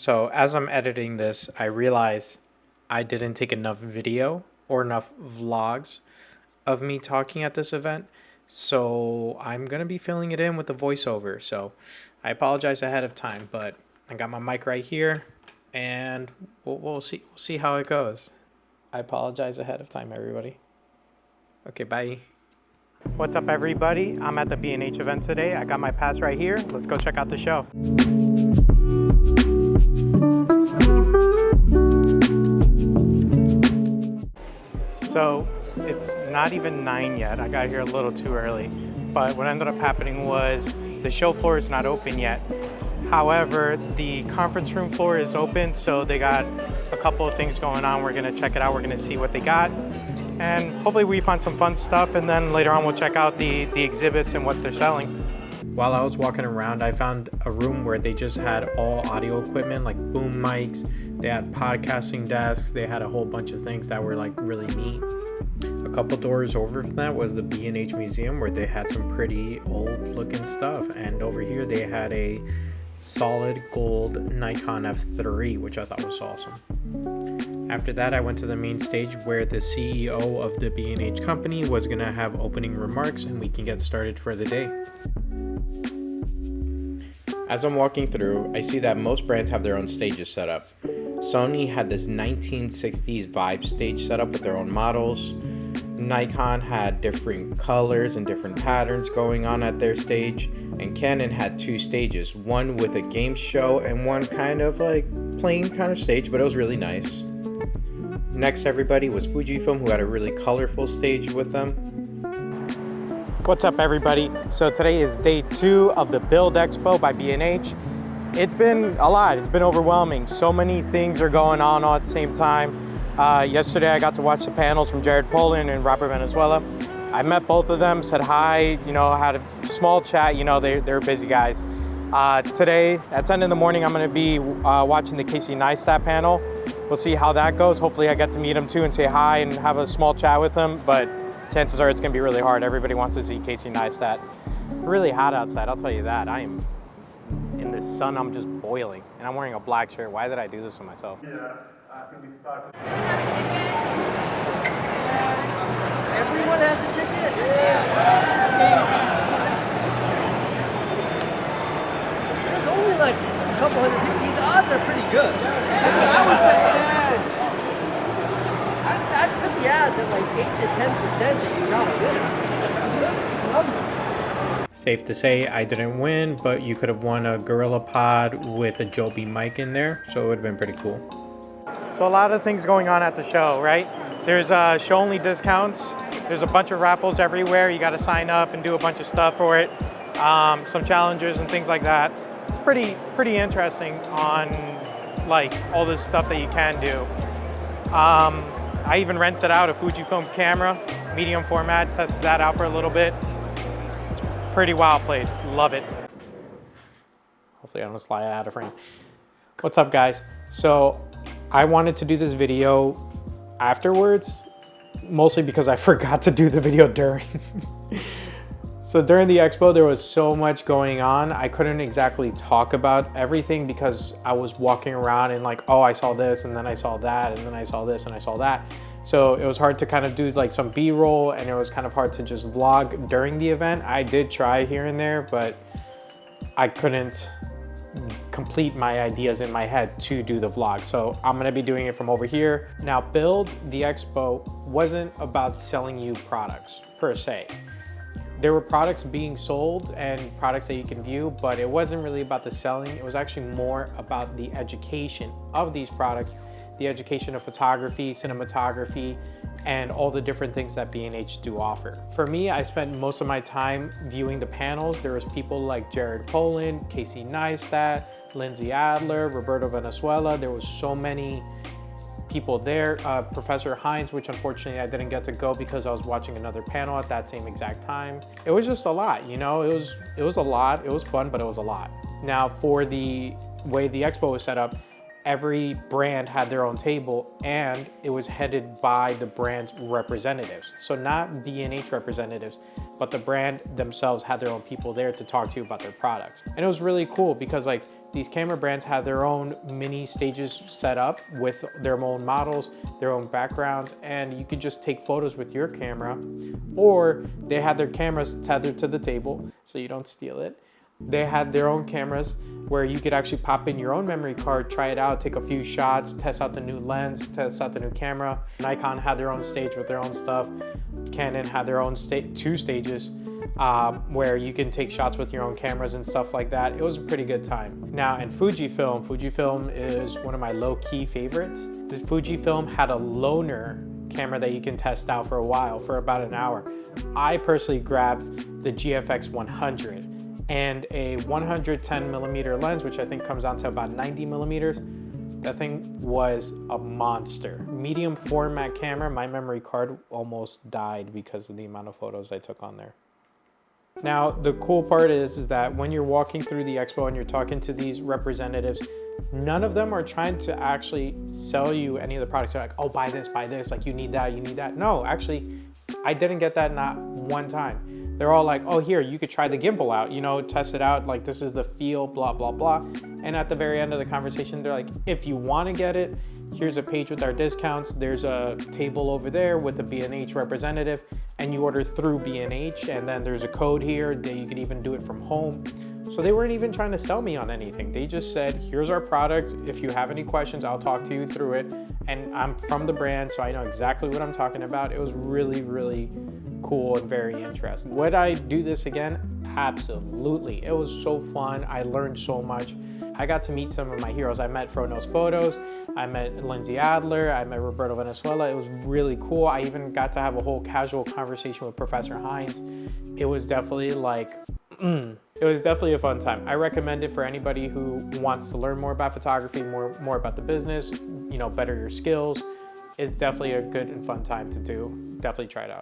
So as I'm editing this, I realize I didn't take enough video or enough vlogs of me talking at this event. So I'm going to be filling it in with the voiceover. So I apologize ahead of time, but I got my mic right here and we'll see how it goes. I apologize ahead of time, everybody. Okay, bye. What's up, everybody? I'm at the B&H event today. I got my pass right here. Let's go check out the show. So it's not even 9 yet. I got here a little too early. But what ended up happening was the show floor is not open yet. However, the conference room floor is open, so they got a couple of things going on. We're gonna check it out. We're gonna see what they got. And hopefully we find some fun stuff, and then later on we'll check out the exhibits and what they're selling. While I was walking around, I found a room where they just had all audio equipment, like boom mics. They had podcasting desks. They had a whole bunch of things that were like really neat. A couple doors over from that was the B&H Museum, where they had some pretty old looking stuff. And over here they had a solid gold Nikon F3, which I thought was awesome. After that, I went to the main stage where the CEO of the B&H company was going to have opening remarks, and we can get started for the day. As I'm walking through, I see that most brands have their own stages set up. Sony had this 1960s vibe stage set up with their own models. Nikon had different colors and different patterns going on at their stage, and Canon had two stages, one with a game show and one kind of like plain kind of stage, but it was really nice. Next, everybody, was Fujifilm, who had a really colorful stage with them. What's up, everybody? So today is day 2 of the Bild Expo by B&H. It's been a lot. It's been overwhelming. So many things are going on all at the same time. Yesterday, I got to watch the panels from Jared Polin and Robert Venezuela. I met both of them, said hi, had a small chat. They're busy guys. Today, at 10 in the morning, I'm going to be watching the Casey Neistat panel. We'll see how that goes. Hopefully I get to meet him too and say hi and have a small chat with him, but chances are it's gonna be really hard. Everybody wants to see Casey Neistat. Really hot outside, I'll tell you that. I am in the sun, I'm just boiling. And I'm wearing a black shirt. Why did I do this to myself? Yeah, I think we started. Everyone has a ticket? Yeah. There's only like a couple hundred people. These odds are pretty good. That's what I was saying. I'd put the odds at like 8 to 10% that you got a winner. Safe to say I didn't win, but you could have won a Gorilla Pod with a Joby mic in there, so it would have been pretty cool. So a lot of things going on at the show, right? There's show-only discounts. There's a bunch of raffles everywhere. You got to sign up and do a bunch of stuff for it. Some challenges and things like that. It's pretty interesting on like all this stuff that you can do. I even rented out a Fujifilm camera, medium format, tested that out for a little bit. It's a pretty wild place, love it. Hopefully I don't slide out of frame. What's up, guys? So I wanted to do this video afterwards, mostly because I forgot to do the video during. So during the expo, there was so much going on. I couldn't exactly talk about everything because I was walking around and like, oh, I saw this, and then I saw that, and then I saw this, and I saw that. So it was hard to kind of do like some B-roll, and it was kind of hard to just vlog during the event. I did try here and there, but I couldn't complete my ideas in my head to do the vlog. So I'm gonna be doing it from over here. Now, Bild the Expo wasn't about selling you products per se. There were products being sold and products that you can view, but it wasn't really about the selling. It was actually more about the education of these products, the education of photography, cinematography, and all the different things that B&H do offer. For me, I spent most of my time viewing the panels. There was people like Jared Polin, Casey Neistat, Lindsay Adler, Roberto Venezuela. There was so many people there. Professor Hines, which unfortunately I didn't get to go because I was watching another panel at that same exact time. It was just a lot, it was a lot. It was fun, but it was a lot. Now, for the way the expo was set up, every brand had their own table and it was headed by the brand's representatives. So not B&H representatives, but the brand themselves had their own people there to talk to you about their products. And it was really cool because like these camera brands have their own mini stages set up with their own models, their own backgrounds, and you could just take photos with your camera, or they had their cameras tethered to the table so you don't steal it. They had their own cameras where you could actually pop in your own memory card, try it out, take a few shots, test out the new lens, test out the new camera. Nikon had their own stage with their own stuff. Canon had their own two stages where you can take shots with your own cameras and stuff like that. It was a pretty good time. Now, and Fujifilm is one of my low-key favorites. The Fujifilm had a loaner camera that you can test out for a while, for about an hour. I personally grabbed the GFX 100 and a 110 millimeter lens, which I think comes out to about 90 millimeters. That thing was a monster. Medium format camera, my memory card almost died because of the amount of photos I took on there. Now, the cool part is that when you're walking through the expo and you're talking to these representatives, none of them are trying to actually sell you any of the products. They're like, oh, buy this, like you need that, you need that. No, actually, I didn't get that not one time. They're all like, oh, here, you could try the gimbal out, you know, test it out, like this is the feel, blah, blah, blah. And at the very end of the conversation, they're like, if you want to get it, here's a page with our discounts. There's a table over there with a B&H representative, and you order through B&H, and then there's a code here that you could even do it from home. So they weren't even trying to sell me on anything. They just said, here's our product. If you have any questions, I'll talk to you through it. And I'm from the brand, so I know exactly what I'm talking about. It was really, really cool and very interesting. Would I do this again? Absolutely. It was so fun. I learned so much. I got to meet some of my heroes. I met Fronos Photos, I met Lindsay Adler, I met Roberto Venezuela. It was really cool. I even got to have a whole casual conversation with Professor Hines. It was definitely like, it was definitely a fun time. I recommend it for anybody who wants to learn more about photography, more about the business, you know, better your skills. It's definitely a good and fun time to do. Definitely try it out.